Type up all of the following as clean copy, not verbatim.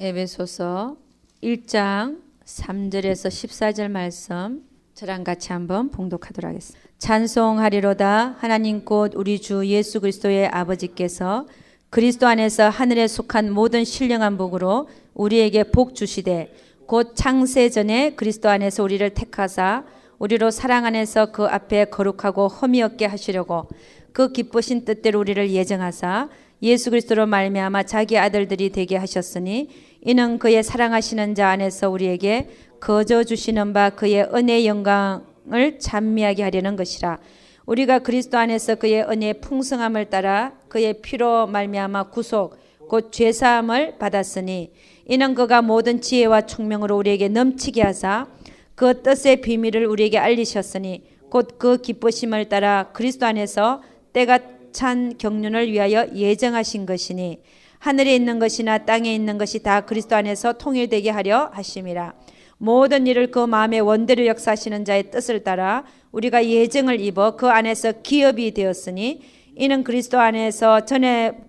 에베소서 1장 3절에서 14절 말씀 저랑 같이 한번 봉독하도록 하겠습니다. 찬송하리로다. 하나님 곧 우리 주 예수 그리스도의 아버지께서 그리스도 안에서 하늘에 속한 모든 신령한 복으로 우리에게 복 주시되 곧 창세 전에 그리스도 안에서 우리를 택하사 우리로 사랑 안에서 그 앞에 거룩하고 흠이 없게 하시려고 그 기쁘신 뜻대로 우리를 예정하사 예수 그리스도로 말미암아 자기 아들들이 되게 하셨으니 이는 그의 사랑하시는 자 안에서 우리에게 거저 주시는 바 그의 은혜의 영광을 찬미하게 하려는 것이라. 우리가 그리스도 안에서 그의 은혜의 풍성함을 따라 그의 피로 말미암아 구속 곧 죄사함을 받았으니 이는 그가 모든 지혜와 총명으로 우리에게 넘치게 하사 그 뜻의 비밀을 우리에게 알리셨으니 곧 그 기쁘심을 따라 그리스도 안에서 때가 찬 경륜을 위하여 예정하신 것이니 하늘에 있는 것이나 땅에 있는 것이 다 그리스도 안에서 통일되게 하려 하심이라. 모든 일을 그 마음의 원대로 역사하시는 자의 뜻을 따라 우리가 예정을 입어 그 안에서 기업이 되었으니 이는 그리스도 안에서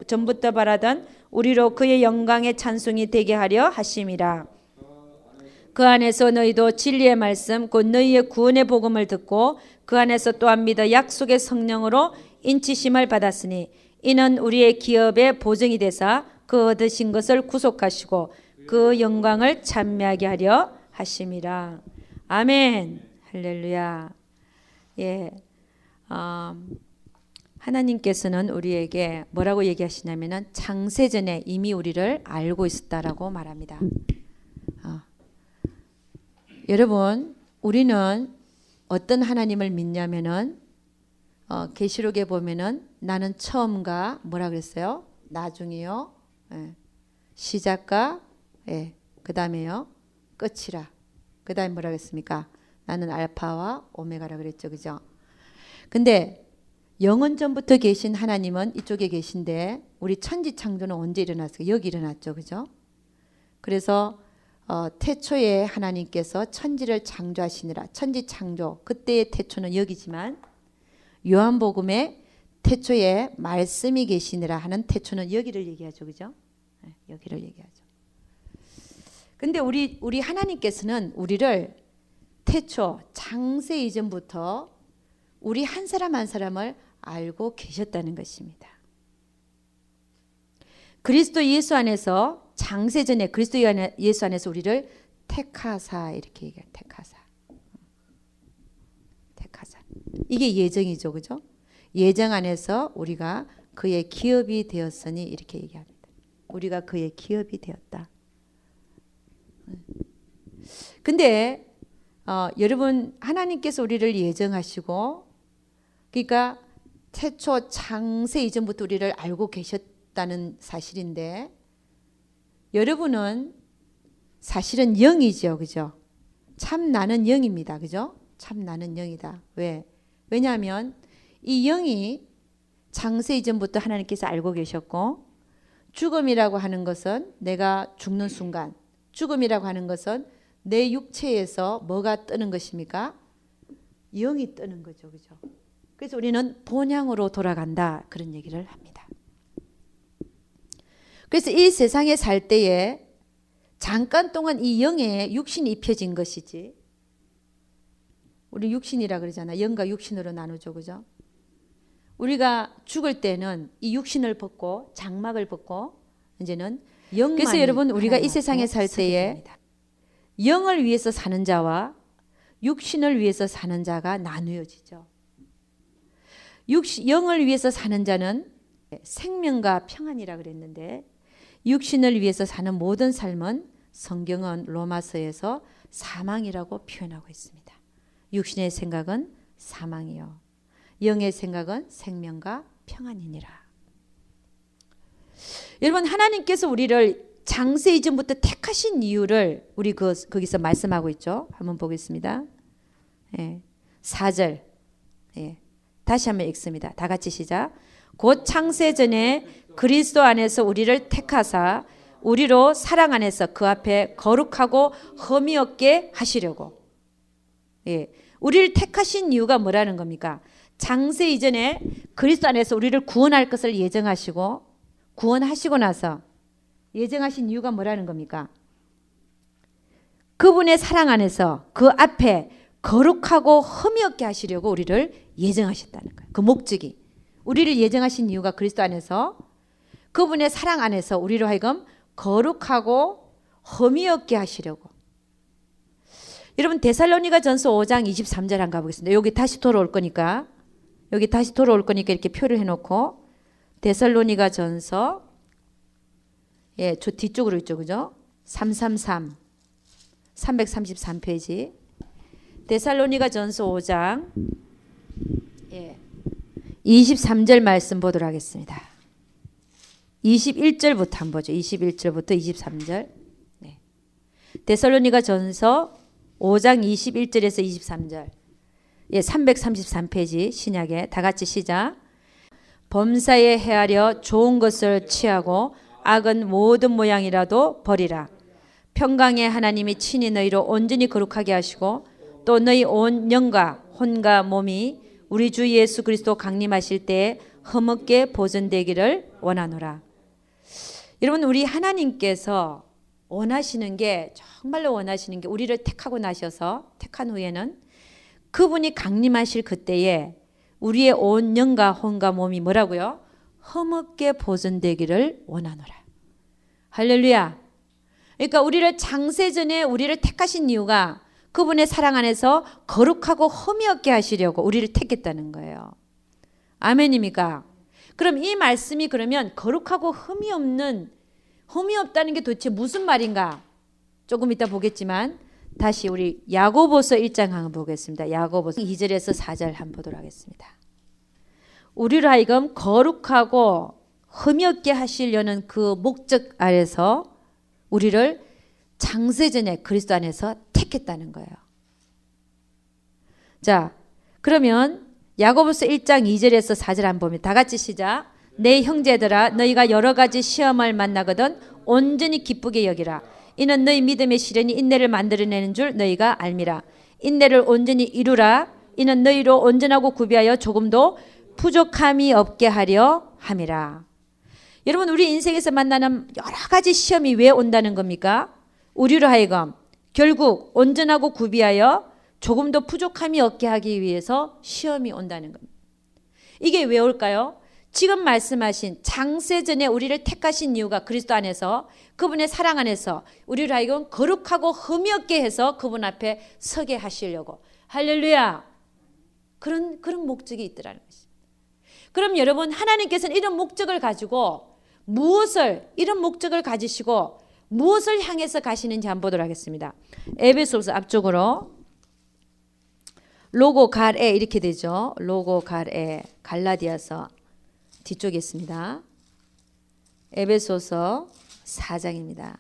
전부터 바라던 우리로 그의 영광의 찬송이 되게 하려 하심이라. 그 안에서 너희도 진리의 말씀 곧 너희의 구원의 복음을 듣고 그 안에서 또한 믿어 약속의 성령으로 인치심을 받았으니 이는 우리의 기업의 보증이 되사 그 얻으신 것을 구속하시고 그 영광을 찬미하게 하려 하심이라. 아멘. 할렐루야. 예. 하나님께서는 우리에게 뭐라고 얘기하시냐면은 창세전에 이미 우리를 알고 있었다라고 말합니다. 여러분, 우리는 어떤 하나님을 믿냐면은 계시록에 보면은 나는 처음과 뭐라 그랬어요? 나중이요. 예. 시작과 그다음에요. 끝이라. 그다음에 뭐라 그랬습니까? 나는 알파와 오메가라 그랬죠. 그죠? 근데 영원 전부터 계신 하나님은 이쪽에 계신데 우리 천지 창조는 언제 일어났어요? 여기 일어났죠. 그죠? 그래서 태초에 하나님께서 천지를 창조하시느라 천지 창조 그때의 태초는 여기지만 요한복음에 태초에 말씀이 계시느라 하는 태초는 여기를 얘기하죠. 그죠? 네, 여기를 얘기하죠. 근데 우리 하나님께서는 우리를 태초 창세 이전부터 우리 한 사람 한 사람을 알고 계셨다는 것입니다. 그리스도 예수 안에서 창세 전에 그리스도 예수 안에서 우리를 택하사 이렇게 얘기해요. 택하사. 이게 예정이죠. 그죠? 예정 안에서 우리가 그의 기업이 되었으니 이렇게 얘기합니다. 우리가 그의 기업이 되었다. 근데 여러분 하나님께서 우리를 예정하시고 그러니까 태초 창세 이전부터 우리를 알고 계셨다는 사실인데 여러분은 사실은 영이죠. 그죠? 참 나는 영입니다. 그죠? 참 나는 영이다. 왜? 왜냐하면 이 영이 창세 이전부터 하나님께서 알고 계셨고 죽음이라고 하는 것은 내가 죽는 순간 죽음이라고 하는 것은 내 육체에서 뭐가 뜨는 것입니까? 영이 뜨는 거죠. 그죠? 그래서 우리는 본향으로 돌아간다. 그런 얘기를 합니다. 그래서 이 세상에 살 때에 잠깐 동안 이 영에 육신이 입혀진 것이지 우리 육신이라 그러잖아. 영과 육신으로 나누죠. 그죠? 우리가 죽을 때는 이 육신을 벗고 장막을 벗고 이제는 영만이 그래서 여러분 우리가 이 세상에 살 때에 영을 위해서 사는 자와 육신을 위해서 사는 자가 나누어지죠. 영을 위해서 사는 자는 생명과 평안이라 그랬는데 육신을 위해서 사는 모든 삶은 성경은 로마서에서 사망이라고 표현하고 있습니다. 육신의 생각은 사망이요 영의 생각은 생명과 평안이니라. 여러분 하나님께서 우리를 창세 이전부터 택하신 이유를 우리 거기서 말씀하고 있죠. 한번 보겠습니다. 4절 다시 한번 읽습니다. 다 같이 시작. 곧 창세 전에 그리스도 안에서 우리를 택하사 우리로 사랑 안에서 그 앞에 거룩하고 흠이 없게 하시려고. 우리를 택하신 이유가 뭐라는 겁니까? 창세 이전에 그리스도 안에서 우리를 구원할 것을 예정하시고 구원하시고 나서 예정하신 이유가 뭐라는 겁니까? 그분의 사랑 안에서 그 앞에 거룩하고 흠이 없게 하시려고 우리를 예정하셨다는 거예요. 그 목적이. 우리를 예정하신 이유가 그리스도 안에서 그분의 사랑 안에서 우리로 하여금 거룩하고 흠이 없게 하시려고. 여러분 데살로니가 전서 5장 23절 한번 가보겠습니다. 여기 다시 돌아올 거니까 이렇게 표를 해놓고 데살로니가 전서 저 뒤쪽으로 있죠, 그죠? 333페이지 데살로니가 전서 5장 23절 말씀 보도록 하겠습니다. 21절부터 한번 보죠. 21절부터 23절. 네. 데살로니가 전서 5장 21절에서 23절. 333페이지 신약에 다 같이 시작. 범사에 헤아려 좋은 것을 취하고 악은 모든 모양이라도 버리라. 평강의 하나님이 친히 너희로 온전히 거룩하게 하시고 또 너희 온 영과 혼과 몸이 우리 주 예수 그리스도 강림하실 때에 흠없게 보존되기를 원하노라. 여러분 우리 하나님께서 원하시는 게 정말로 원하시는 게 우리를 택하고 나셔서 택한 후에는 그분이 강림하실 그때에 우리의 온 영과 혼과 몸이 뭐라고요? 흠없게 보존되기를 원하노라. 할렐루야. 그러니까 우리를 창세전에 우리를 택하신 이유가 그분의 사랑 안에서 거룩하고 흠이 없게 하시려고 우리를 택했다는 거예요. 아멘입니까? 그럼 이 말씀이 그러면 거룩하고 흠이 없다는 게 도대체 무슨 말인가? 조금 이따 보겠지만 다시 우리 야고보서 1장 한번 보겠습니다. 야고보서 2절에서 4절 한번 보도록 하겠습니다. 우리를 하여금 거룩하고 흠이 없게 하시려는 그 목적 아래서 우리를 창세전에 그리스도 안에서 택했다는 거예요. 자, 그러면 야고보서 1장 2절에서 4절 한번 보면 다 같이 시작. 내 형제들아 너희가 여러 가지 시험을 만나거든 온전히 기쁘게 여기라. 이는 너희 믿음의 시련이 인내를 만들어내는 줄 너희가 알미라. 인내를 온전히 이루라. 이는 너희로 온전하고 구비하여 조금도 부족함이 없게 하려 함이라. 여러분 우리 인생에서 만나는 여러 가지 시험이 왜 온다는 겁니까? 우리로 하여금 결국 온전하고 구비하여 조금도 부족함이 없게 하기 위해서 시험이 온다는 겁니다. 이게 왜 올까요? 지금 말씀하신 창세전에 우리를 택하신 이유가 그리스도 안에서 그분의 사랑 안에서 우리를 하여금 거룩하고 흠이 없게 해서 그분 앞에 서게 하시려고. 할렐루야. 그런 목적이 있더라는 것입니다. 그럼 여러분 하나님께서는 이런 목적을 가지고 이런 목적을 가지시고 무엇을 향해서 가시는지 한번 보도록 하겠습니다. 에베소서 앞쪽으로 로고 갈에 이렇게 되죠. 로고 갈에 갈라디아서 뒤쪽에 있습니다. 에베소서 4장입니다.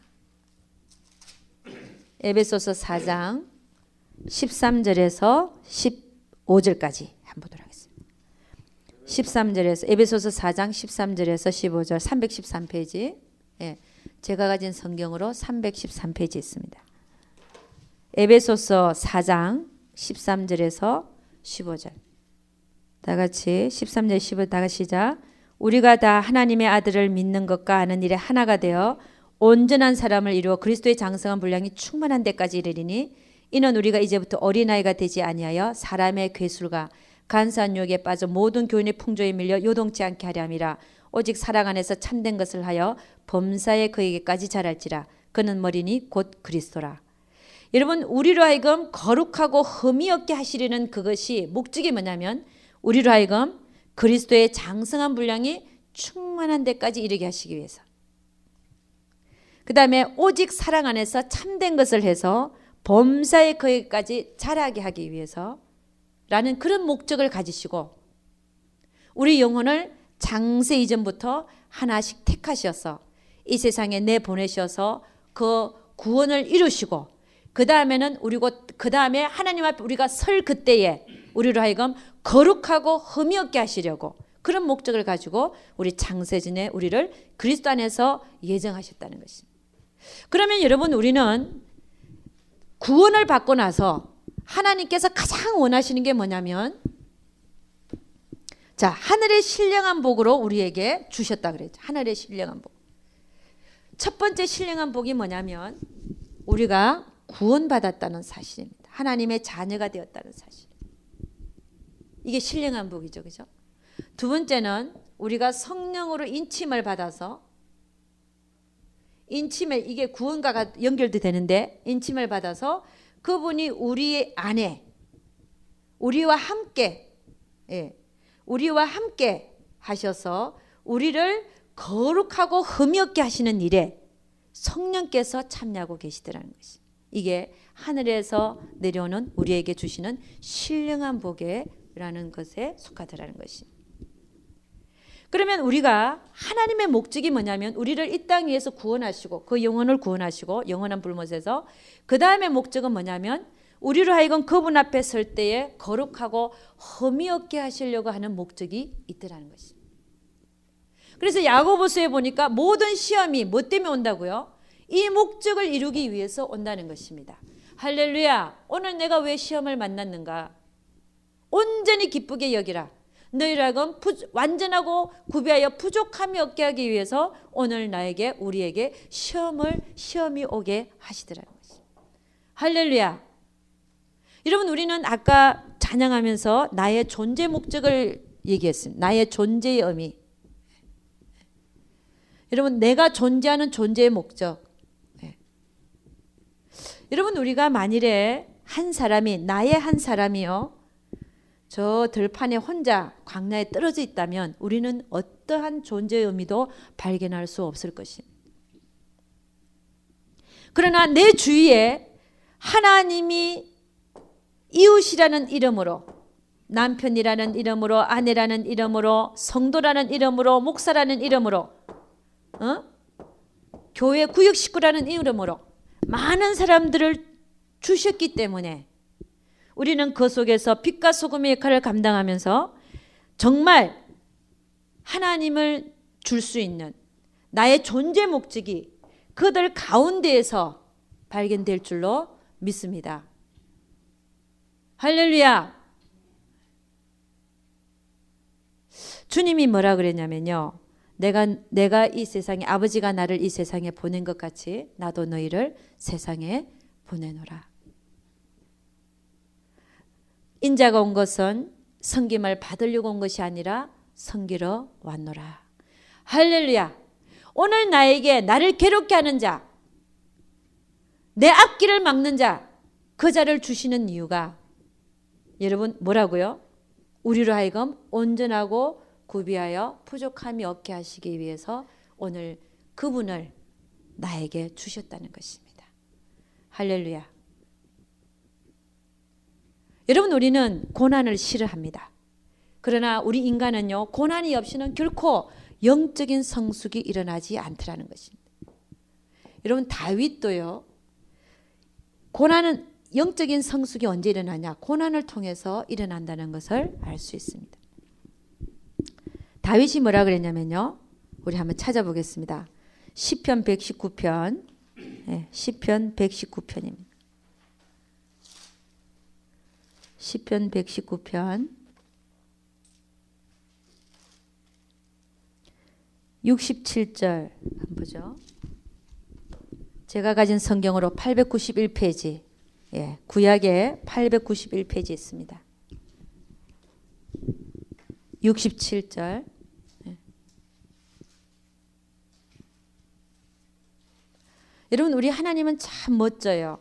에베소서 4장 13절에서 15절까지 한번 보도록 하겠습니다. 13절에서 에베소서 4장 13절에서 15절 313페이지. 제가 가진 성경으로 313페이지 있습니다. 에베소서 4장 13절에서 15절. 다 같이 13절 15절 다 같이 시작. 우리가 다 하나님의 아들을 믿는 것과 아는 일에 하나가 되어 온전한 사람을 이루어 그리스도의 장성한 분량이 충만한 데까지 이르리니 이는 우리가 이제부터 어린아이가 되지 아니하여 사람의 괴술과 간사한 유혹에 빠져 모든 교인의 풍조에 밀려 요동치 않게 하려 함이라. 오직 사랑 안에서 참된 것을 하여 범사에 그에게까지 자랄지라. 그는 머리니 곧 그리스도라. 여러분 우리로 하여금 거룩하고 흠이 없게 하시려는 그것이 목적이 뭐냐면 우리로 하여금 그리스도의 장성한 분량이 충만한 데까지 이르게 하시기 위해서. 그 다음에 오직 사랑 안에서 참된 것을 해서 범사에 그에게까지 자라게 하기 위해서 라는 그런 목적을 가지시고 우리 영혼을 장세 이전부터 하나씩 택하셔서 이 세상에 내보내셔서 그 구원을 이루시고 그 다음에는 그 다음에 하나님 앞에 우리가 설 그때에 우리로 하여금 거룩하고 흠이 없게 하시려고 그런 목적을 가지고 우리 창세전에 우리를 그리스도 안에서 예정하셨다는 것입니다. 그러면 여러분 우리는 구원을 받고 나서 하나님께서 가장 원하시는 게 뭐냐면 자 하늘의 신령한 복으로 우리에게 주셨다 그랬죠. 하늘의 신령한 복. 첫 번째 신령한 복이 뭐냐면 우리가 구원받았다는 사실입니다. 하나님의 자녀가 되었다는 사실. 이게 신령한 복이죠. 그죠? 두 번째는 우리가 성령으로 인침을 받아서 인침을 이게 구원과 연결도 되는데 인침을 받아서 그분이 우리 안에 우리와 함께 우리와 함께 하셔서 우리를 거룩하고 흠이 없게 하시는 일에 성령께서 참여하고 계시더라는 것이 이게 하늘에서 내려오는 우리에게 주시는 신령한 복이라는 것에 속하더라는 것이. 그러면 우리가 하나님의 목적이 뭐냐면 우리를 이 땅 위에서 구원하시고 그 영혼을 구원하시고 영원한 불못에서 그 다음에 목적은 뭐냐면 우리로 하여금 그분 앞에 설 때에 거룩하고 흠이 없게 하시려고 하는 목적이 있더라는 것입니다. 그래서 야고보서에 보니까 모든 시험이 뭐 때문에 온다고요? 이 목적을 이루기 위해서 온다는 것입니다. 할렐루야. 오늘 내가 왜 시험을 만났는가? 온전히 기쁘게 여기라. 너희를 하여금 완전하고 구비하여 부족함이 없게 하기 위해서 오늘 나에게 우리에게 시험이 오게 하시더라는 것입니다. 할렐루야. 여러분 우리는 아까 찬양하면서 나의 존재 목적을 얘기했습니다. 나의 존재의 의미. 여러분 내가 존재하는 존재의 목적. 여러분 우리가 만일에 나의 한 사람이요. 저 들판에 혼자 광야에 떨어져 있다면 우리는 어떠한 존재의 의미도 발견할 수 없을 것입니다. 그러나 내 주위에 하나님이 이웃이라는 이름으로 남편이라는 이름으로 아내라는 이름으로 성도라는 이름으로 목사라는 이름으로 교회 구역 식구라는 이름으로 많은 사람들을 주셨기 때문에 우리는 그 속에서 빛과 소금의 역할을 감당하면서 정말 하나님을 줄 수 있는 나의 존재 목적이 그들 가운데에서 발견될 줄로 믿습니다. 할렐루야. 주님이 뭐라 그랬냐면요. 내가 이 세상에 아버지가 나를 이 세상에 보낸 것 같이 나도 너희를 세상에 보내노라. 인자가 온 것은 섬김을 받으려고 온 것이 아니라 섬기러 왔노라. 할렐루야. 오늘 나를 괴롭게 하는 자, 내 앞길을 막는 자, 그 자를 주시는 이유가 여러분 뭐라고요? 우리로 하여금 온전하고 구비하여 부족함이 없게 하시기 위해서 오늘 그분을 나에게 주셨다는 것입니다. 할렐루야. 여러분 우리는 고난을 싫어합니다. 그러나 우리 인간은요 고난이 없이는 결코 영적인 성숙이 일어나지 않더라는 것입니다. 여러분 다윗도요 고난은 영적인 성숙이 언제 일어나냐? 고난을 통해서 일어난다는 것을 알 수 있습니다. 다윗이 뭐라 그랬냐면요. 우리 한번 찾아보겠습니다. 시편 119편. 시편 119편입니다. 시편 119편 67절 한번 보죠. 제가 가진 성경으로 891페이지 구약에 891페이지 있습니다. 67절 여러분 우리 하나님은 참 멋져요.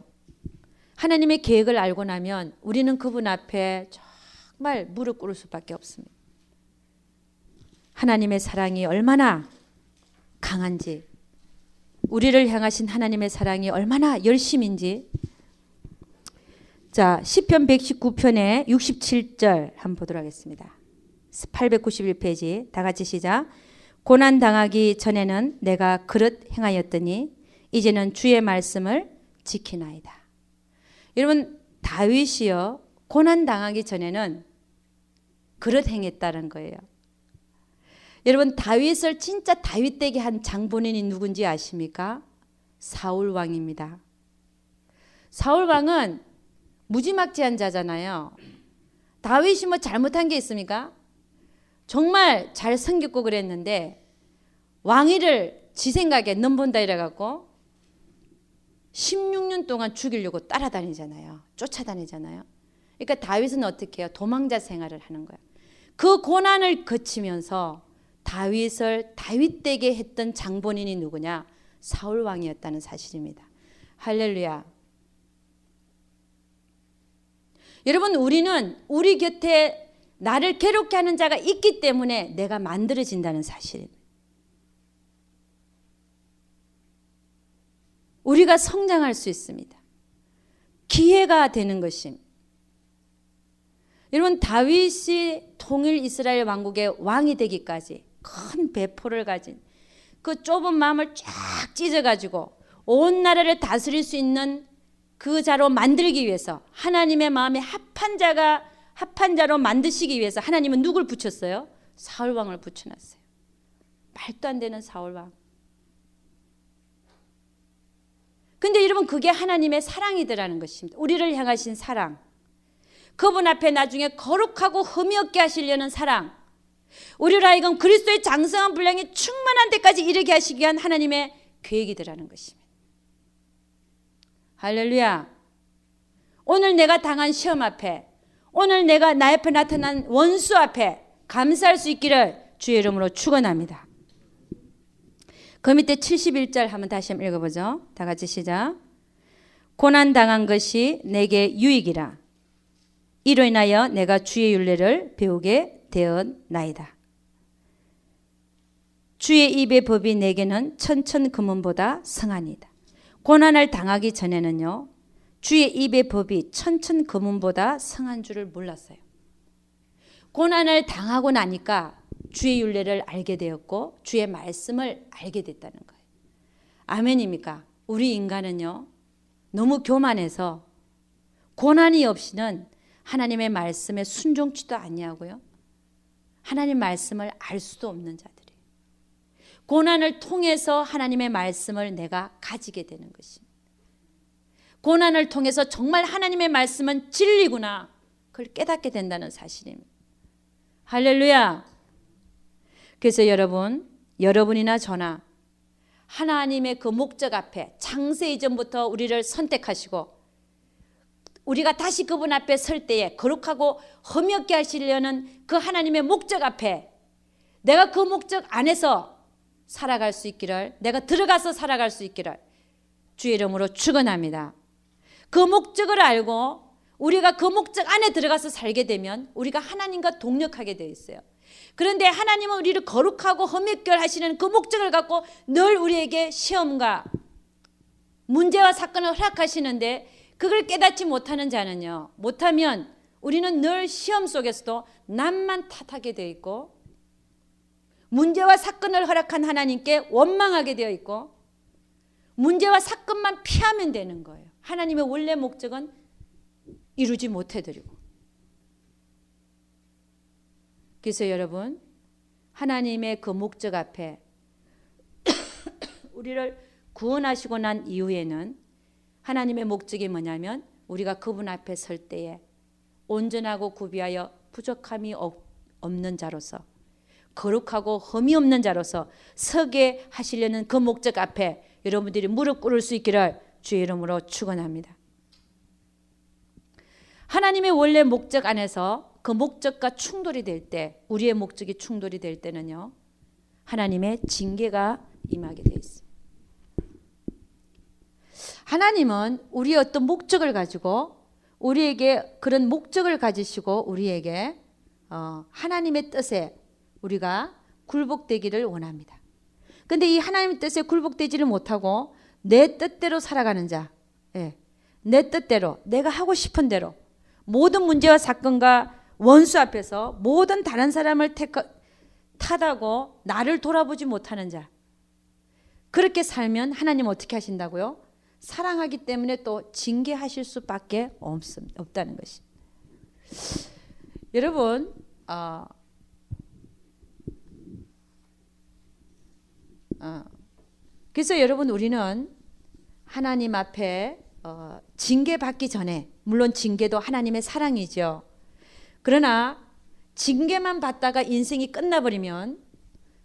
하나님의 계획을 알고 나면 우리는 그분 앞에 정말 무릎 꿇을 수밖에 없습니다. 하나님의 사랑이 얼마나 강한지 우리를 향하신 하나님의 사랑이 얼마나 열심인지 자 시편 119편의 67절 한번 보도록 하겠습니다. 891페이지 다 같이 시작. 고난 당하기 전에는 내가 그릇 행하였더니 이제는 주의 말씀을 지키나이다. 여러분 다윗이요 고난 당하기 전에는 그릇 행했다는 거예요. 여러분 다윗을 진짜 다윗되게 한 장본인이 누군지 아십니까? 사울 왕입니다. 사울 왕은 무지막지한 자잖아요. 다윗이 뭐 잘못한 게 있습니까? 정말 잘 섬겼고 그랬는데 왕위를 지 생각에 넘본다 이래갖고 16년 동안 죽이려고 따라다니잖아요. 쫓아다니잖아요. 그러니까 다윗은 어떻게 해요? 도망자 생활을 하는 거예요. 그 고난을 거치면서 다윗을 다윗되게 했던 장본인이 누구냐? 사울 왕이었다는 사실입니다. 할렐루야. 여러분, 우리는 우리 곁에 나를 괴롭게 하는 자가 있기 때문에 내가 만들어진다는 사실입니다. 우리가 성장할 수 있습니다. 기회가 되는 것입니다. 여러분, 다윗이 통일 이스라엘 왕국의 왕이 되기까지 큰 배포를 가진 그 좁은 마음을 쫙 찢어가지고 온 나라를 다스릴 수 있는 그 자로 만들기 위해서, 하나님의 마음에 합한 자로 만드시기 위해서 하나님은 누굴 붙였어요? 사울왕을 붙여놨어요. 말도 안 되는 사울왕. 근데 여러분, 그게 하나님의 사랑이더라는 것입니다. 우리를 향하신 사랑. 그분 앞에 나중에 거룩하고 흠이 없게 하시려는 사랑. 우리를 하여금 그리스도의 장성한 분량이 충만한 데까지 이르게 하시기 위한 하나님의 계획이더라는 것입니다. 할렐루야. 오늘 내가 당한 시험 앞에, 오늘 내가 나 앞에 나타난 원수 앞에 감사할 수 있기를 주의 이름으로 축원합니다. 그 밑에 71절 한번 다시 한번 읽어보죠. 다 같이 시작. 고난당한 것이 내게 유익이라. 이로 인하여 내가 주의 율례를 배우게 되었나이다. 주의 입의 법이 내게는 천천 금은보다 성하니이다. 고난을 당하기 전에는요, 주의 입의 법이 천천 금은보다 성한 줄을 몰랐어요. 고난을 당하고 나니까 주의 율례를 알게 되었고 주의 말씀을 알게 됐다는 거예요. 아멘입니까? 우리 인간은요, 너무 교만해서 고난이 없이는 하나님의 말씀에 순종치도 아니하고요, 하나님 말씀을 알 수도 없는 자들이에요. 고난을 통해서 하나님의 말씀을 내가 가지게 되는 것입니다. 고난을 통해서 정말 하나님의 말씀은 진리구나, 그걸 깨닫게 된다는 사실입니다. 할렐루야. 그래서 여러분이나 저나 하나님의 그 목적 앞에 창세 이전부터 우리를 선택하시고 우리가 다시 그분 앞에 설 때에 거룩하고 흠이 없게 하시려는 그 하나님의 목적 앞에 내가 그 목적 안에서 살아갈 수 있기를, 내가 들어가서 살아갈 수 있기를 주의 이름으로 축원합니다. 그 목적을 알고 우리가 그 목적 안에 들어가서 살게 되면 우리가 하나님과 동력하게 되어 있어요. 그런데 하나님은 우리를 거룩하고 흠이 없게 하시는 그 목적을 갖고 늘 우리에게 시험과 문제와 사건을 허락하시는데 그걸 깨닫지 못하는 자는요, 못하면 우리는 늘 시험 속에서도 남만 탓하게 되어 있고 문제와 사건을 허락한 하나님께 원망하게 되어 있고 문제와 사건만 피하면 되는 거예요. 하나님의 원래 목적은 이루지 못해드리고. 그래서 여러분, 하나님의 그 목적 앞에 우리를 구원하시고 난 이후에는 하나님의 목적이 뭐냐면 우리가 그분 앞에 설 때에 온전하고 구비하여 부족함이 없는 자로서, 거룩하고 흠이 없는 자로서 서게 하시려는 그 목적 앞에 여러분들이 무릎 꿇을 수 있기를 주의 이름으로 축원합니다. 하나님의 원래 목적 안에서 그 목적과 충돌이 될 때, 우리의 목적이 충돌이 될 때는요, 하나님의 징계가 임하게 되어 있습니다. 하나님은 우리의 어떤 목적을 가지고 우리에게 그런 목적을 가지시고 우리에게 하나님의 뜻에 우리가 굴복되기를 원합니다. 그런데 이 하나님의 뜻에 굴복되지를 못하고 내 뜻대로 살아가는 자, 내 뜻대로 내가 하고 싶은 대로 모든 문제와 사건과 원수 앞에서 모든 다른 사람을 탓하고 나를 돌아보지 못하는 자, 그렇게 살면 하나님 어떻게 하신다고요? 사랑하기 때문에 또 징계하실 수밖에 없다는 것입니다. 여러분, 그래서 여러분, 우리는 하나님 앞에 징계받기 전에, 물론 징계도 하나님의 사랑이죠. 그러나 징계만 받다가 인생이 끝나버리면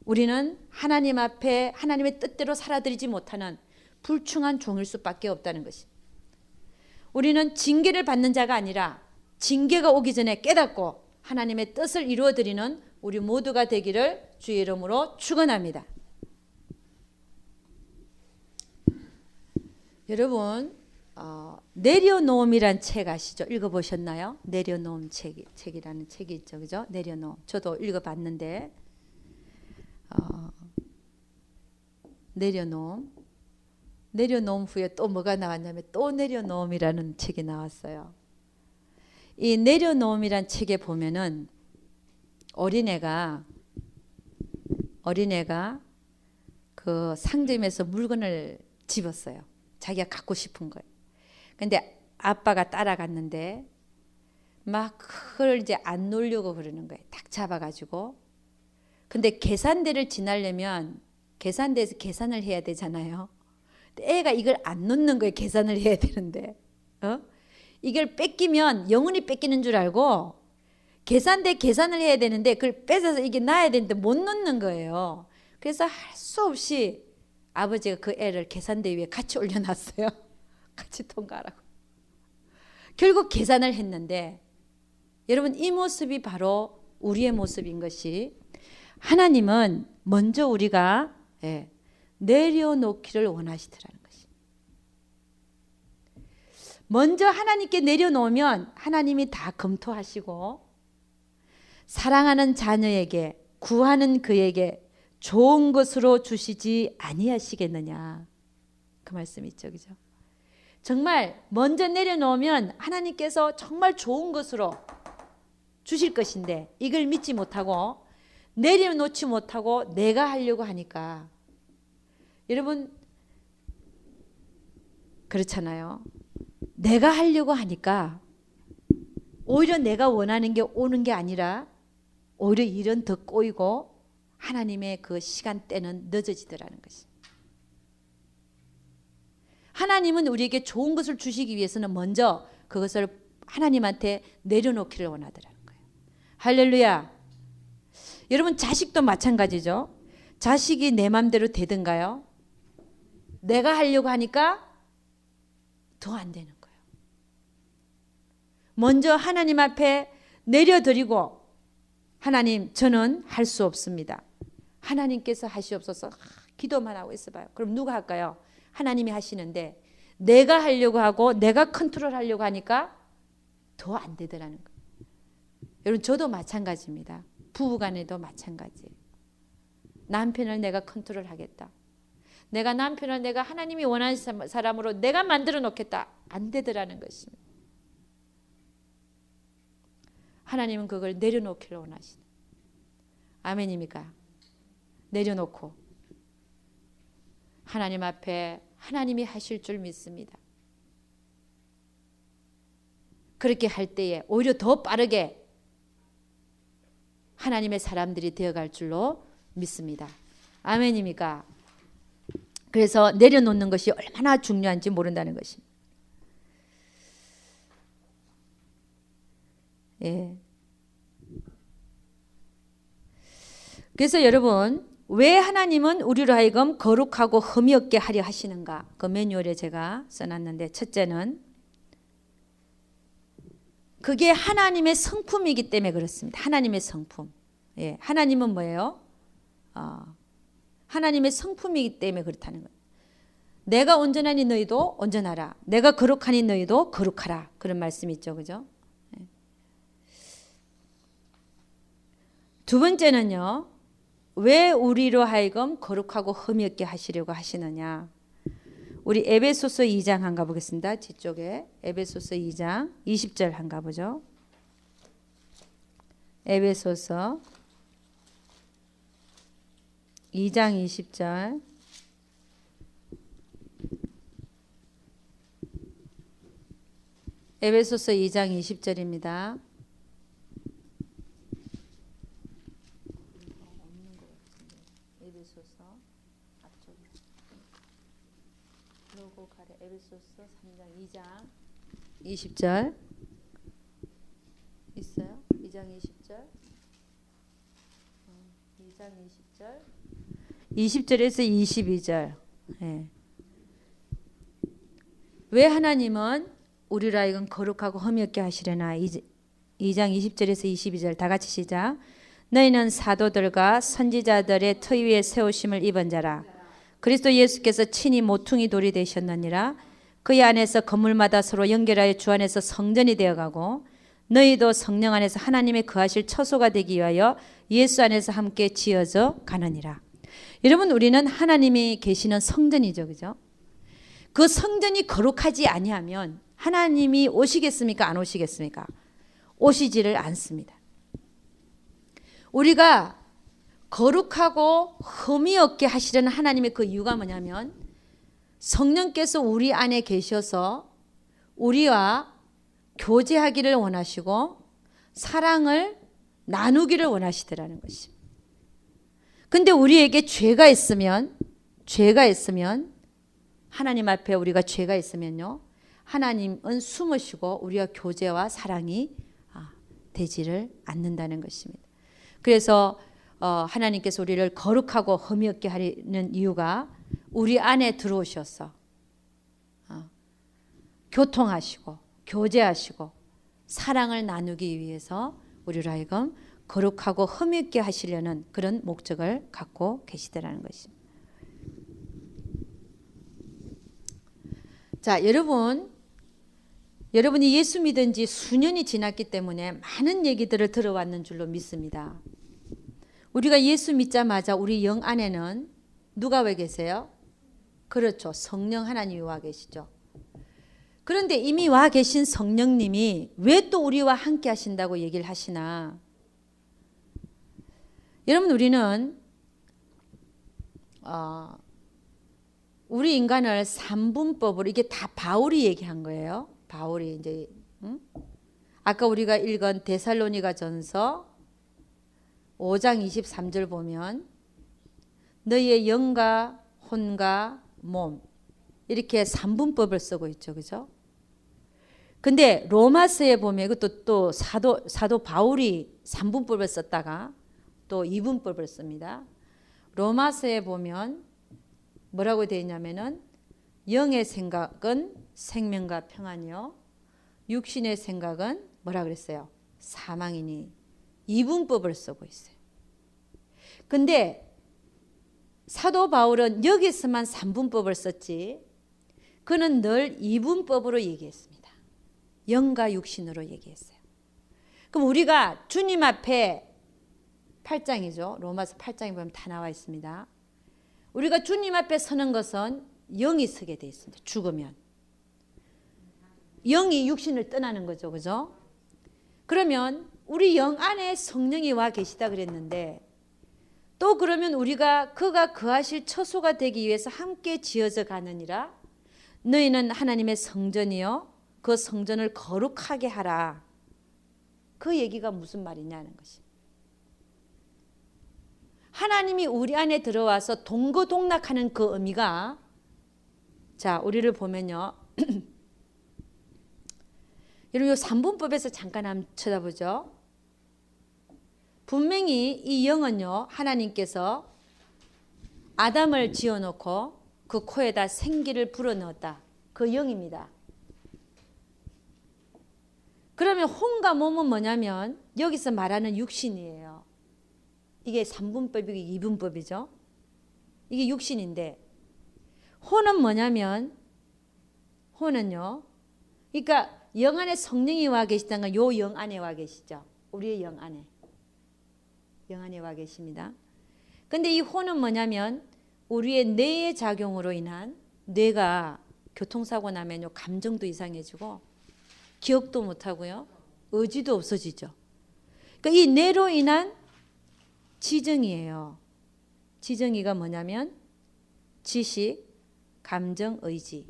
우리는 하나님 앞에 하나님의 뜻대로 살아들이지 못하는 불충한 종일 수밖에 없다는 것이. 우리는 징계를 받는 자가 아니라 징계가 오기 전에 깨닫고 하나님의 뜻을 이루어드리는 우리 모두가 되기를 주의 이름으로 축원합니다. 여러분, 내려놓음이란 책 아시죠? 읽어보셨나요? 내려놓음 책이라는 책이 있죠, 그죠? 내려놓음. 저도 읽어봤는데, 내려놓음 후에 또 뭐가 나왔냐면 또 내려놓음이라는 책이 나왔어요. 이 내려놓음이란 책에 보면은 어린애가 그 상점에서 물건을 집었어요. 자기가 갖고 싶은 거예요. 근데 아빠가 따라갔는데 막 그걸 이제 안 놓으려고 그러는 거예요. 딱 잡아가지고. 근데 계산대를 지나려면 계산대에서 계산을 해야 되잖아요. 애가 이걸 안 놓는 거예요. 계산을 해야 되는데. 이걸 뺏기면 영원히 뺏기는 줄 알고 계산대 계산을 해야 되는데 그걸 뺏어서 이게 놔야 되는데 못 놓는 거예요. 그래서 할 수 없이 아버지가 그 애를 계산대 위에 같이 올려놨어요. 같이 통과하라고. 결국 계산을 했는데 여러분 이 모습이 바로 우리의 모습인 것이 하나님은 먼저 우리가 내려놓기를 원하시더라는 것이. 먼저 하나님께 내려놓으면 하나님이 다 검토하시고 사랑하는 자녀에게 구하는 그에게 좋은 것으로 주시지 아니하시겠느냐. 그 말씀 있죠, 그죠? 정말 먼저 내려놓으면 하나님께서 정말 좋은 것으로 주실 것인데 이걸 믿지 못하고 내려놓지 못하고 내가 하려고 하니까 여러분 그렇잖아요. 내가 하려고 하니까 오히려 내가 원하는 게 오는 게 아니라 오히려 일은 더 꼬이고 하나님의 그 시간대는 늦어지더라는 것이. 하나님은 우리에게 좋은 것을 주시기 위해서는 먼저 그것을 하나님한테 내려놓기를 원하더라는 거예요. 할렐루야. 여러분 자식도 마찬가지죠. 자식이 내 맘대로 되든가요? 내가 하려고 하니까 더 안 되는 거예요. 먼저 하나님 앞에 내려드리고 하나님 저는 할 수 없습니다. 하나님께서 하시옵소서. 기도만 하고 있어봐요. 그럼 누가 할까요? 하나님이 하시는데 내가 하려고 하고 내가 컨트롤하려고 하니까 더 안 되더라는 거예요. 여러분 저도 마찬가지입니다. 부부간에도 마찬가지예요. 남편을 내가 컨트롤하겠다. 내가 남편을 내가 하나님이 원하는 사람으로 내가 만들어 놓겠다. 안 되더라는 것입니다. 하나님은 그걸 내려놓기를 원하시는. 아멘입니까? 내려놓고 하나님 앞에 하나님이 하실 줄 믿습니다. 그렇게 할 때에 오히려 더 빠르게 하나님의 사람들이 되어갈 줄로 믿습니다. 아멘입니까? 그래서 내려놓는 것이 얼마나 중요한지 모른다는 것입니다. 예. 그래서 여러분 왜 하나님은 우리로 하여금 거룩하고 흠이 없게 하려 하시는가? 그 매뉴얼에 제가 써놨는데 첫째는 그게 하나님의 성품이기 때문에 그렇습니다. 하나님의 성품. 예, 하나님은 뭐예요? 하나님의 성품이기 때문에 그렇다는 거예요. 내가 온전하니 너희도 온전하라. 내가 거룩하니 너희도 거룩하라. 그런 말씀이 있죠. 그죠? 예. 두 번째는요. 왜 우리로 하여금 거룩하고 흠이 없게 하시려고 하시느냐. 우리 에베소서 2장 한가 보겠습니다. 뒤쪽에 에베소서 2장 20절 한가 보죠. 에베소서 2장 20절. 에베소서 2장 20절입니다. 에베소서 앞쪽에 로고 가래 에베소서 3장 2장 20절 있어요? 2장 20절 20 2장 20절. 20절에서 22절. 예. 왜 하나님은 우리를 하여금 거룩하고 흠이 없게 하시려나. 2장 20절에서 22절 다 같이 시작. 너희는 사도들과 선지자들의 터 위에 세우심을 입은 자라. 그리스도 예수께서 친히 모퉁이 돌이 되셨느니라. 그의 안에서 건물마다 서로 연결하여 주 안에서 성전이 되어가고 너희도 성령 안에서 하나님의 거하실 처소가 되기 위하여 예수 안에서 함께 지어져 가느니라. 여러분, 우리는 하나님이 계시는 성전이죠, 그죠? 그 성전이 거룩하지 아니하면 하나님이 오시겠습니까? 안 오시겠습니까? 오시지를 않습니다. 우리가 거룩하고 흠이 없게 하시려는 하나님의 그 이유가 뭐냐면 성령께서 우리 안에 계셔서 우리와 교제하기를 원하시고 사랑을 나누기를 원하시더라는 것입니다. 근데 우리에게 죄가 있으면 하나님 앞에 우리가 죄가 있으면요, 하나님은 숨으시고 우리와 교제와 사랑이 되지를 않는다는 것입니다. 그래서 하나님께서 우리를 거룩하고 흠이 없게 하려는 이유가 우리 안에 들어오셔서 교통하시고 교제하시고 사랑을 나누기 위해서 우리를 하여금 거룩하고 흠이 없게 하시려는 그런 목적을 갖고 계시더라는 것입니다. 자, 여러분이 예수 믿은 지 수년이 지났기 때문에 많은 얘기들을 들어왔는 줄로 믿습니다. 우리가 예수 믿자마자 우리 영 안에는 누가 왜 계세요? 그렇죠. 성령 하나님이 와 계시죠. 그런데 이미 와 계신 성령님이 왜 또 우리와 함께 하신다고 얘기를 하시나? 여러분, 우리는 우리 인간을 삼분법으로, 이게 다 바울이 얘기한 거예요. 바울이 이제 아까 우리가 읽은 데살로니가 전서 5장 23절 보면 너희의 영과 혼과 몸, 이렇게 삼분법을 쓰고 있죠, 그죠? 근데 로마서에 보면 이것도 또 사도 바울이 삼분법을 썼다가 또 이분법을 씁니다. 로마서에 보면 뭐라고 되어 있냐면은 영의 생각은 생명과 평안이요 육신의 생각은 뭐라 그랬어요? 사망이니. 이분법을 쓰고 있어요. 근데 사도 바울은 여기서만 삼분법을 썼지 그는 늘 이분법으로 얘기했습니다. 영과 육신으로 얘기했어요. 그럼 우리가 주님 앞에 8장이죠. 로마서 8장에 보면 다 나와 있습니다. 우리가 주님 앞에 서는 것은 영이 서게 돼 있습니다. 죽으면. 영이 육신을 떠나는 거죠. 그죠? 그러면 우리 영 안에 성령이 와 계시다 그랬는데 또 그러면 우리가 그가 거하실 처소가 되기 위해서 함께 지어져 가느니라. 너희는 하나님의 성전이요 그 성전을 거룩하게 하라. 그 얘기가 무슨 말이냐는 것입니다. 하나님이 우리 안에 들어와서 동거동락하는 그 의미가, 자, 우리를 보면요. 여러분, 이 삼분법에서 잠깐 한번 쳐다보죠. 분명히 이 영은요, 하나님께서 아담을 지어놓고 그 코에다 생기를 불어넣었다. 그 영입니다. 그러면 혼과 몸은 뭐냐면 여기서 말하는 육신이에요. 이게 삼분법이고 이분법이죠. 이게 육신인데 혼은 뭐냐면 혼은요. 그러니까 영 안에 성령이 와 계시다는 건 요 영 안에 와 계시죠. 우리의 영 안에. 영 안에 와 계십니다. 근데 이 혼은 뭐냐면 우리의 뇌의 작용으로 인한 뇌가 교통사고 나면요. 감정도 이상해지고 기억도 못하고요. 의지도 없어지죠. 그러니까 이 뇌로 인한 지정이에요. 지정이가 뭐냐면 지식, 감정, 의지.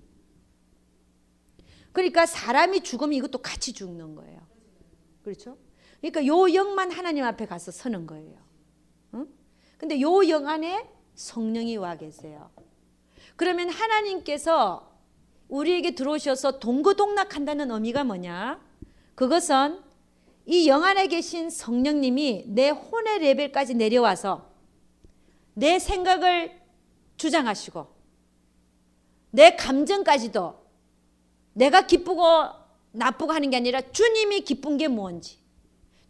그러니까 사람이 죽으면 이것도 같이 죽는 거예요. 그렇죠? 그러니까 요 영만 하나님 앞에 가서 서는 거예요. 응? 근데 요 영 안에 성령이 와 계세요. 그러면 하나님께서 우리에게 들어오셔서 동거동락한다는 의미가 뭐냐? 그것은 이 영 안에 계신 성령님이 내 혼의 레벨까지 내려와서 내 생각을 주장하시고 내 감정까지도 내가 기쁘고 나쁘고 하는 게 아니라 주님이 기쁜 게 뭔지,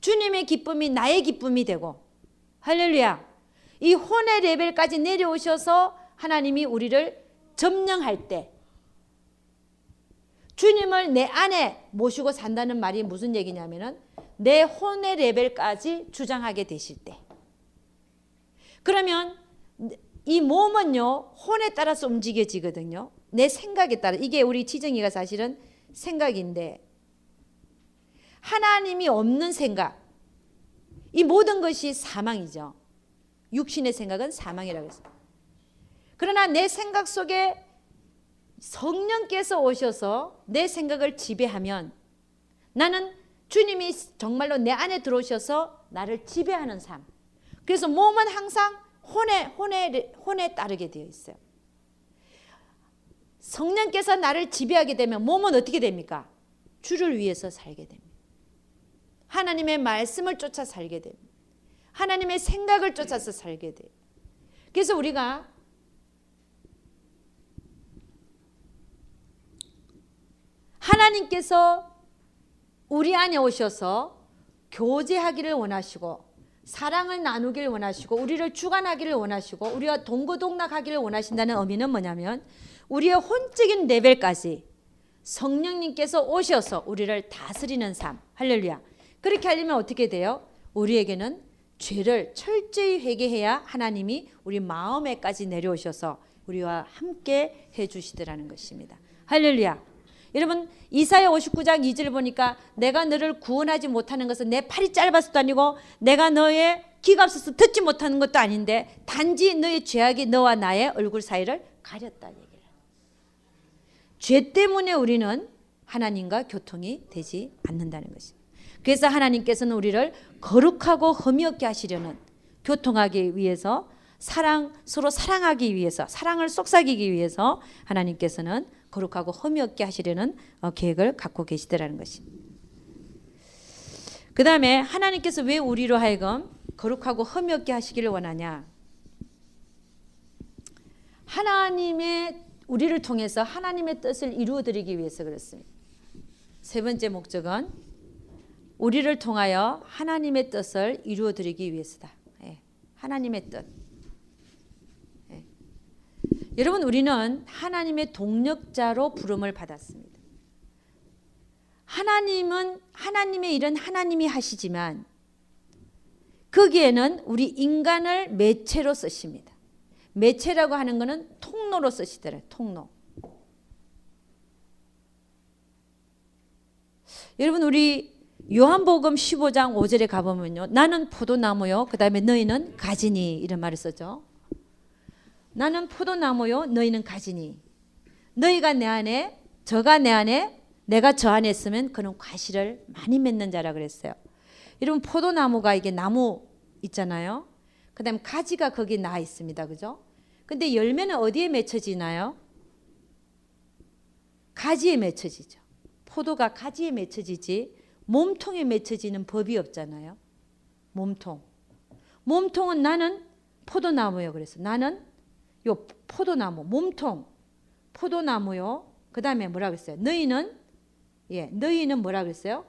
주님의 기쁨이 나의 기쁨이 되고, 할렐루야, 이 혼의 레벨까지 내려오셔서 하나님이 우리를 점령할 때 주님을 내 안에 모시고 산다는 말이 무슨 얘기냐면은 내 혼의 레벨까지 주장하게 되실 때, 그러면 이 몸은요 혼에 따라서 움직여지거든요. 내 생각에 따라. 이게 우리 지정이가 사실은 생각인데, 하나님이 없는 생각, 이 모든 것이 사망이죠. 육신의 생각은 사망이라고 했어요. 그러나 내 생각 속에 성령께서 오셔서 내 생각을 지배하면 나는 주님이 정말로 내 안에 들어오셔서 나를 지배하는 삶. 그래서 몸은 항상 혼에 따르게 되어 있어요. 성령께서 나를 지배하게 되면 몸은 어떻게 됩니까? 주를 위해서 살게 됩니다. 하나님의 말씀을 쫓아 살게 됩니다. 하나님의 생각을 쫓아서 살게 돼요. 그래서 우리가 하나님께서 우리 안에 오셔서 교제하기를 원하시고 사랑을 나누기를 원하시고 우리를 주관하기를 원하시고 우리와 동거동락하기를 원하신다는 의미는 뭐냐면 우리의 혼적인 레벨까지 성령님께서 오셔서 우리를 다스리는 삶. 할렐루야. 그렇게 하려면 어떻게 돼요? 우리에게는 죄를 철저히 회개해야 하나님이 우리 마음에까지 내려오셔서 우리와 함께 해주시더라는 것입니다. 할렐루야. 여러분 이사야 59장 2절 보니까 내가 너를 구원하지 못하는 것은 내 팔이 짧아서도 아니고 내가 너의 귀가 없어서 듣지 못하는 것도 아닌데 단지 너의 죄악이 너와 나의 얼굴 사이를 가렸다는 얘기예요. 죄 때문에 우리는 하나님과 교통이 되지 않는다는 것입니다. 그래서 하나님께서는 우리를 거룩하고 흠이 없게 하시려는, 교통하기 위해서 서로 사랑하기 위해서, 사랑을 속삭이기 위해서 하나님께서는 거룩하고 흠이 없게 하시려는 계획을 갖고 계시더라는 것입니다. 그 다음에 하나님께서 왜 우리로 하여금 거룩하고 흠이 없게 하시기를 원하냐? 하나님의 우리를 통해서 하나님의 뜻을 이루어드리기 위해서 그렇습니다. 세 번째 목적은 우리를 통하여 하나님의 뜻을 이루어드리기 위해서다. 하나님의 뜻. 여러분 우리는 하나님의 동력자로 부름을 받았습니다. 하나님은 하나님의 일은 하나님이 하시지만 거기에는 우리 인간을 매체로 쓰십니다. 매체라고 하는 것은 통로로 쓰시더래요. 통로. 여러분 우리 요한복음 15장 5절에 가보면요. 나는 포도나무요. 그 다음에 너희는 가지니 이런 말을 쓰죠. 나는 포도나무요. 너희는 가지니. 너희가 내 안에 저가 내 안에 내가 저 안에 있으면 그는 과실을 많이 맺는 자라 그랬어요. 여러분 포도나무가 이게 나무 있잖아요. 그 다음에 가지가 거기 나 있습니다. 그죠? 근데 열매는 어디에 맺혀지나요? 가지에 맺혀지죠. 포도가 가지에 맺혀지지 몸통에 맺혀지는 법이 없잖아요. 몸통은 나는 포도나무요. 그래서 나는 요 포도나무 몸통 포도나무요. 그 다음에 뭐라 그랬어요? 너희는 뭐라 그랬어요?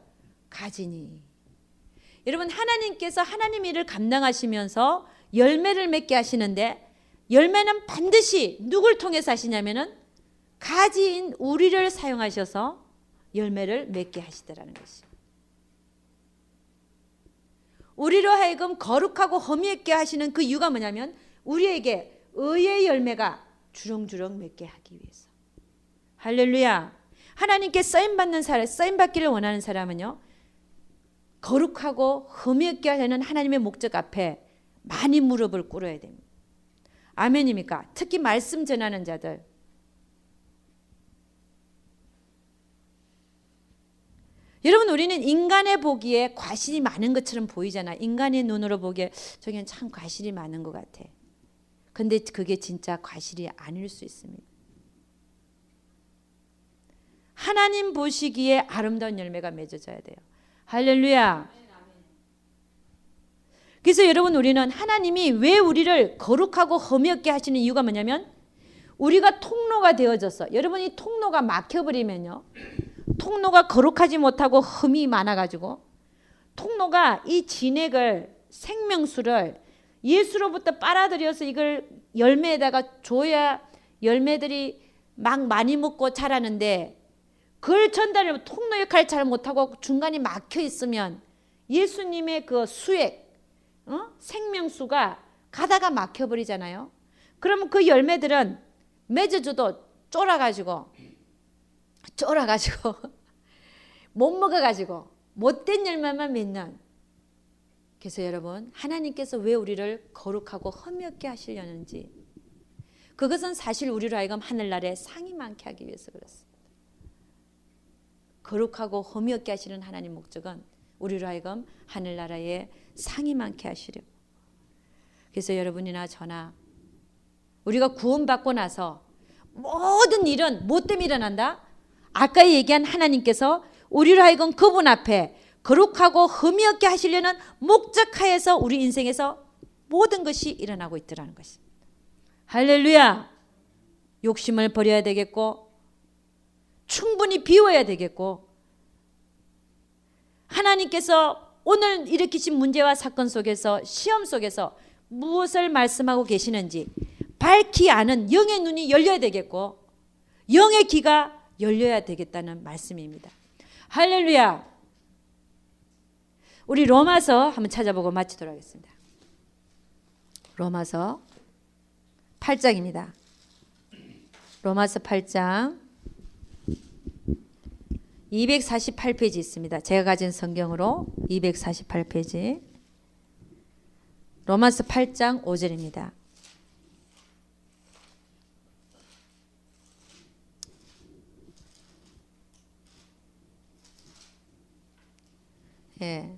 가지니. 여러분 하나님께서 하나님 일을 감당하시면서 열매를 맺게 하시는데 열매는 반드시 누굴 통해서 하시냐면은 가지인 우리를 사용하셔서 열매를 맺게 하시더라는 것입니다. 우리로 하여금 거룩하고 흠이 없게 하시는 그 이유가 뭐냐면 우리에게 의의 열매가 주렁주렁 맺게 하기 위해서. 할렐루야. 하나님께 쓰임받는 사람, 쓰임받기를 원하는 사람은요 거룩하고 흠이 없게 하려는 하나님의 목적 앞에 많이 무릎을 꿇어야 됩니다. 아멘입니까? 특히 말씀 전하는 자들. 여러분 우리는 인간의 보기에 과실이 많은 것처럼 보이잖아. 인간의 눈으로 보기에 저기는 참 과실이 많은 것 같아. 근데 그게 진짜 과실이 아닐 수 있습니다. 하나님 보시기에 아름다운 열매가 맺어져야 돼요. 할렐루야. 그래서 여러분, 우리는 하나님이 왜 우리를 거룩하고 흠이 없게 하시는 이유가 뭐냐면 우리가 통로가 되어져서, 여러분이 통로가 막혀버리면요, 통로가 거룩하지 못하고 흠이 많아가지고 통로가 이 진액을, 생명수를 예수로부터 빨아들여서 이걸 열매에다가 줘야 열매들이 막 많이 먹고 자라는데, 그걸 전달을 통로 역할을 잘 못하고 중간에 막혀 있으면 예수님의 그 수액, 생명수가 가다가 막혀버리잖아요. 그러면 그 열매들은 맺어줘도 쫄아가지고 못 먹어가지고 못된 열매만 맺는. 그래서 여러분, 하나님께서 왜 우리를 거룩하고 흠이 없게 하시려는지, 그것은 사실 우리로 하여금 하늘나라에 상이 많게 하기 위해서 그렇습니다. 거룩하고 흠이 없게 하시는 하나님 목적은 우리로 하여금 하늘나라에 상이 많게 하시려고. 그래서 여러분이나 저나 우리가 구원받고 나서 모든 일은 뭐 때문에 일어난다? 아까 얘기한 하나님께서 우리로 하여금 그분 앞에 거룩하고 흠이 없게 하시려는 목적하에서 우리 인생에서 모든 것이 일어나고 있더라는 것입니다. 할렐루야. 욕심을 버려야 되겠고, 충분히 비워야 되겠고, 하나님께서 오늘 일으키신 문제와 사건 속에서, 시험 속에서 무엇을 말씀하고 계시는지 밝히 아는 영의 눈이 열려야 되겠고, 영의 귀가 열려야 되겠다는 말씀입니다. 할렐루야. 우리 로마서 한번 찾아보고 마치도록 하겠습니다. 로마서 8장입니다. 로마서 8장 248페이지 있습니다. 제가 가진 성경으로 248페이지. 로마서 8장 5절입니다. 예.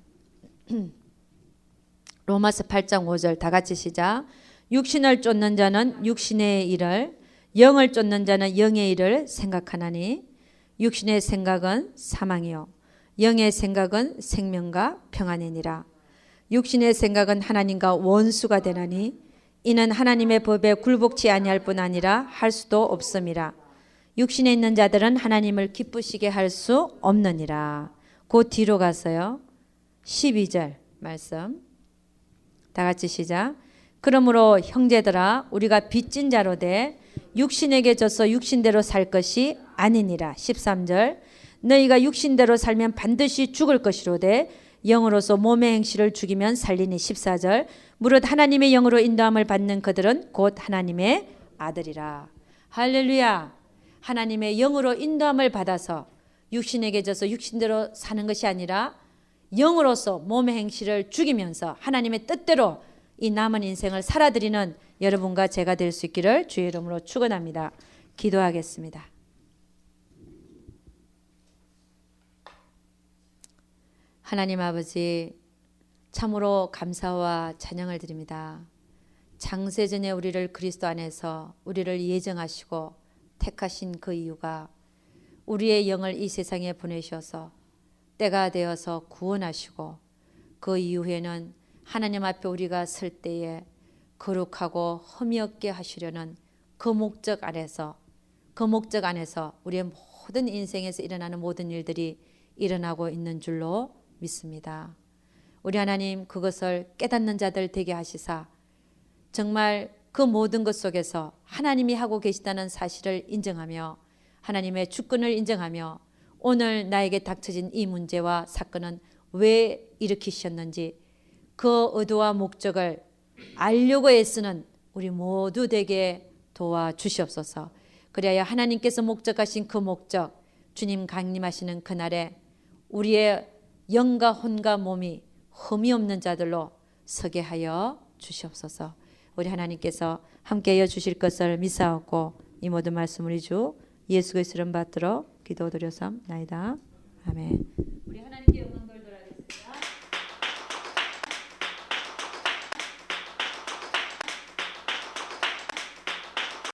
로마서 8장 5절 다 같이 시작. 육신을 쫓는 자는 육신의 일을, 영을 쫓는 자는 영의 일을 생각하나니 육신의 생각은 사망이요 영의 생각은 생명과 평안이니라. 육신의 생각은 하나님과 원수가 되나니 이는 하나님의 법에 굴복치 아니할 뿐 아니라 할 수도 없음이라. 육신에 있는 자들은 하나님을 기쁘시게 할 수 없느니라. 그 뒤로 가서요, 12절 말씀 다 같이 시작. 그러므로 형제들아, 우리가 빚진 자로 돼 육신에게 져서 육신대로 살 것이 아니니라. 13절 너희가 육신대로 살면 반드시 죽을 것이로되 영으로서 몸의 행실을 죽이면 살리니. 14절 무릇 하나님의 영으로 인도함을 받는 그들은 곧 하나님의 아들이라. 할렐루야. 하나님의 영으로 인도함을 받아서 육신에게 져서 육신대로 사는 것이 아니라 영으로서 몸의 행실을 죽이면서 하나님의 뜻대로 이 남은 인생을 살아드리는 여러분과 제가 될 수 있기를 주의 이름으로 축원합니다. 기도하겠습니다. 하나님 아버지, 참으로 감사와 찬양을 드립니다. 창세전에 우리를 그리스도 안에서 우리를 예정하시고 택하신 그 이유가 우리의 영을 이 세상에 보내셔서 때가 되어서 구원하시고, 그 이후에는 하나님 앞에 우리가 설 때에 거룩하고 흠이 없게 하시려는 그 목적 안에서 우리의 모든 인생에서 일어나는 모든 일들이 일어나고 있는 줄로 믿습니다. 우리 하나님, 그것을 깨닫는 자들 되게 하시사 정말 그 모든 것 속에서 하나님이 하고 계시다는 사실을 인정하며 하나님의 주권을 인정하며 오늘 나에게 닥쳐진 이 문제와 사건은 왜 일으키셨는지 그 의도와 목적을 알려고 애쓰는 우리 모두 되게 도와주시옵소서. 그래야 하나님께서 목적하신 그 목적, 주님 강림하시는 그날에 우리의 영과 혼과 몸이 흠이 없는 자들로 서게 하여 주시옵소서. 우리 하나님께서 함께하여 주실 것을 믿사옵고 이 모든 말씀 우리 주 예수 그리스도를 받들어 기도드려서나이다. 아멘. 우리 하나님께